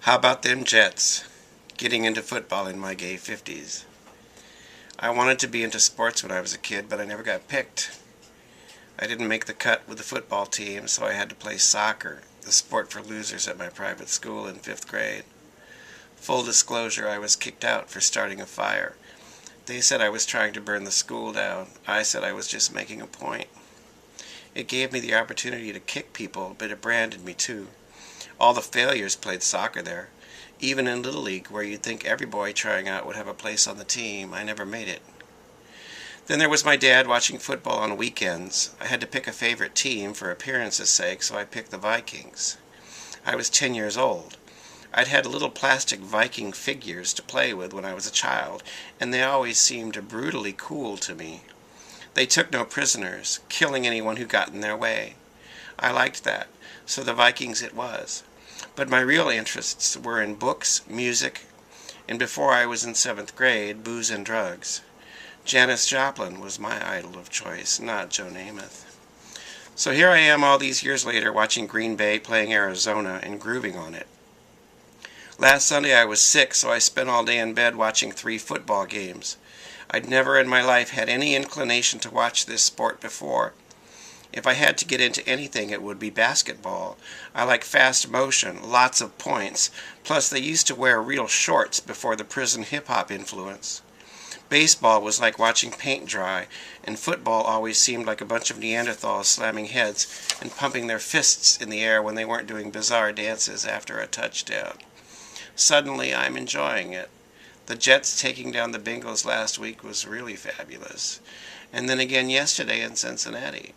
How about them Jets? Getting into football in my gay 50s. I wanted to be into sports when I was a kid, but I never got picked. I didn't make the cut with the football team, so I had to play soccer, the sport for losers at my private school in 5th grade. Full disclosure, I was kicked out for starting a fire. They said I was trying to burn the school down. I said I was just making a point. It gave me the opportunity to kick people, but it branded me too. All the failures played soccer there. Even in Little League, where you'd think every boy trying out would have a place on the team, I never made it. Then there was my dad watching football on weekends. I had to pick a favorite team for appearance's sake, so I picked the Vikings. I was 10 years old. I'd had little plastic Viking figures to play with when I was a child, and they always seemed brutally cool to me. They took no prisoners, killing anyone who got in their way. I liked that, so the Vikings it was. But my real interests were in books, music, and before I was in 7th grade, booze and drugs. Janis Joplin was my idol of choice, not Joe Namath. So here I am all these years later watching Green Bay playing Arizona and grooving on it. Last Sunday I was sick, so I spent all day in bed watching 3 football games. I'd never in my life had any inclination to watch this sport before. If I had to get into anything, it would be basketball. I like fast motion, lots of points, plus they used to wear real shorts before the prison hip-hop influence. Baseball was like watching paint dry, and football always seemed like a bunch of Neanderthals slamming heads and pumping their fists in the air when they weren't doing bizarre dances after a touchdown. Suddenly, I'm enjoying it. The Jets taking down the Bengals last week was really fabulous. And then again yesterday in Cincinnati.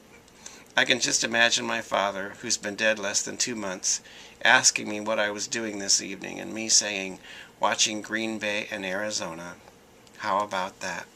I can just imagine my father, who's been dead less than 2 months, asking me what I was doing this evening and me saying, watching Green Bay and Arizona. How about that?